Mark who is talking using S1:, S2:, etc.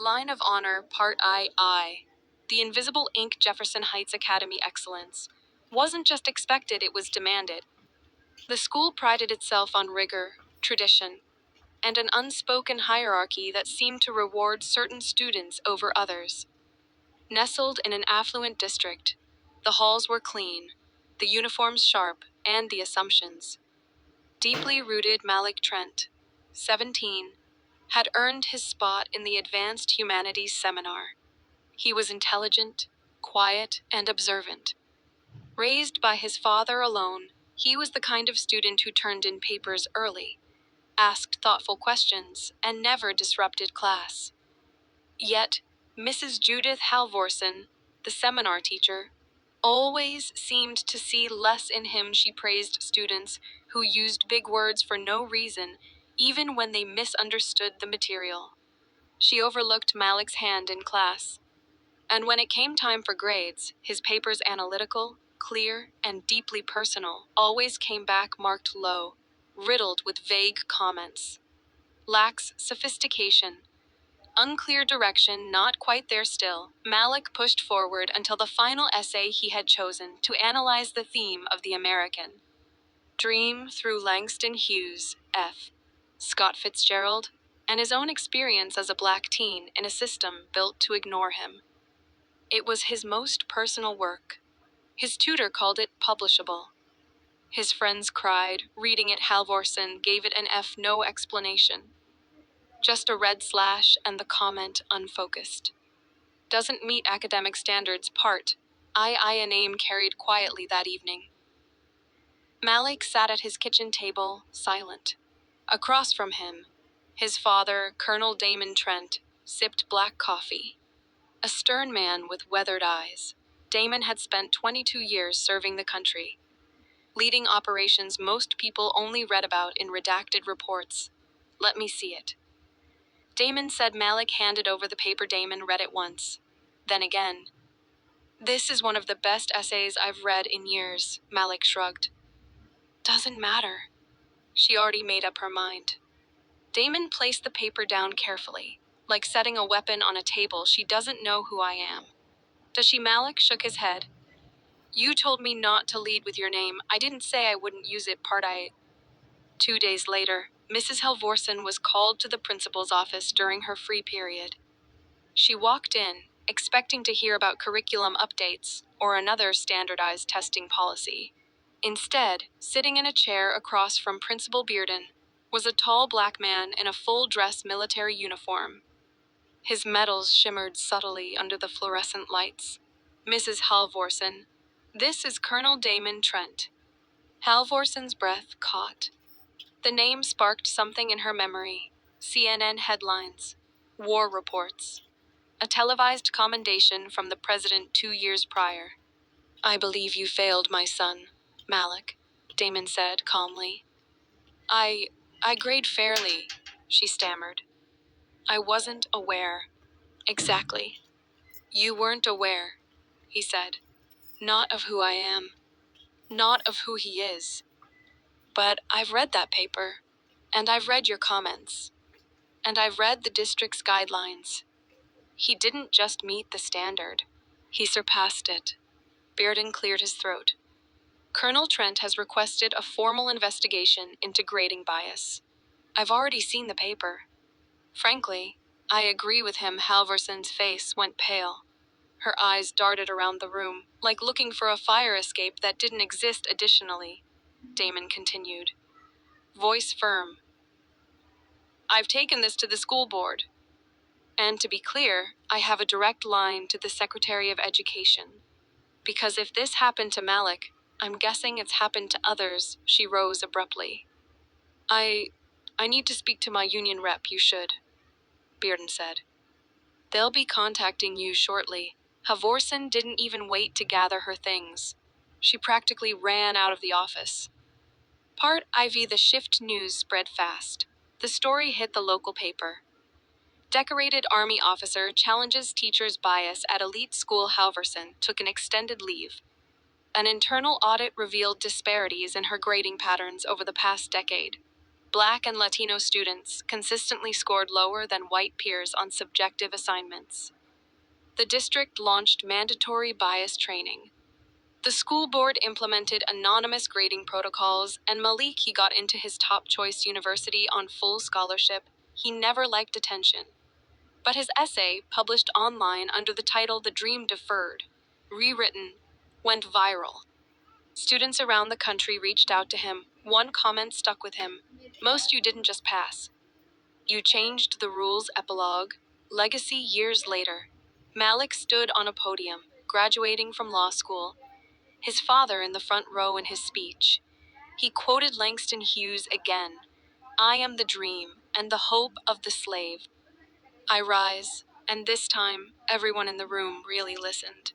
S1: Line of Honor, Part I. The invisible ink Jefferson Heights Academy excellence wasn't just expected, it was demanded. The school prided itself on rigor, tradition, and an unspoken hierarchy that seemed to reward certain students over others. Nestled in an affluent district, the halls were clean, the uniforms sharp, and the assumptions. Deeply rooted Malik Trent, 17, had earned his spot in the Advanced Humanities seminar. He was intelligent, quiet, and observant. Raised by his father alone, he was the kind of student who turned in papers early, asked thoughtful questions, and never disrupted class. Yet, Mrs. Judith Halvorson, the seminar teacher, always seemed to see less in him. She praised students who used big words for no reason, even when they misunderstood the material. She overlooked Malik's hand in class. And when it came time for grades, his papers, analytical, clear, and deeply personal, always came back marked low, riddled with vague comments. Lacks sophistication. Unclear direction, not quite there still. Malik pushed forward until the final essay he had chosen to analyze the theme of the American dream through Langston Hughes, F. Scott Fitzgerald, and his own experience as a black teen in a system built to ignore him. It was his most personal work. His tutor called it publishable. His friends cried. Reading it, Halvorson gave it an F, no explanation. Just a red slash and the comment unfocused. Doesn't meet academic standards, Part I. A name carried quietly that evening. Malik sat at his kitchen table, silent. Across from him, his father, Colonel Damon Trent, sipped black coffee. A stern man with weathered eyes, Damon had spent 22 years serving the country, leading operations most people only read about in redacted reports. Let me see it. Damon said. Malik handed over the paper. Damon read it once, then again. This is one of the best essays I've read in years, Malik shrugged. Doesn't matter. She already made up her mind. Damon placed the paper down carefully, like setting a weapon on a table. She doesn't know who I am. Does she? Malik shook his head. You told me not to lead with your name. I didn't say I wouldn't use it. Part I. 2 days later, Mrs. Halvorson was called to the principal's office during her free period. She walked in, expecting to hear about curriculum updates or another standardized testing policy. Instead, sitting in a chair across from Principal Bearden, was a tall black man in a full-dress military uniform. His medals shimmered subtly under the fluorescent lights. Mrs. Halvorson, this is Colonel Damon Trent. Halvorson's breath caught. The name sparked something in her memory. CNN headlines, war reports, a televised commendation from the president 2 years prior. I believe you failed, my son, Malik, Damon said calmly. I grade fairly, she stammered. I wasn't aware. Exactly. You weren't aware, he said. Not of who I am. Not of who he is. But I've read that paper. And I've read your comments. And I've read the district's guidelines. He didn't just meet the standard. He surpassed it. Bearden cleared his throat. Colonel Trent has requested a formal investigation into grading bias. I've already seen the paper. Frankly, I agree with him. Halvorson's face went pale. Her eyes darted around the room, like looking for a fire escape that didn't exist. Additionally, Damon continued, voice firm. I've taken this to the school board. And to be clear, I have a direct line to the Secretary of Education. Because if this happened to Malik, I'm guessing it's happened to others. She rose abruptly. I need to speak to my union rep. You should, Bearden said. They'll be contacting you shortly. Halvorson didn't even wait to gather her things. She practically ran out of the office. Part IV. The shift news spread fast. The story hit the local paper. Decorated Army officer challenges teacher's bias at elite school. Halvorson took an extended leave. An internal audit revealed disparities in her grading patterns over the past decade. Black and Latino students consistently scored lower than white peers on subjective assignments. The district launched mandatory bias training. The school board implemented anonymous grading protocols, and Malik he got into his top choice university on full scholarship. He never liked attention. But his essay, published online under the title The Dream Deferred, rewritten, went viral. Students around the country reached out to him. One comment stuck with him: "Most you didn't just pass. You changed the rules." Epilogue. Legacy years later. Malik stood on a podium, graduating from law school, his father in the front row in his speech. He quoted Langston Hughes again: "I am the dream and the hope of the slave. I rise," and this time, everyone in the room really listened.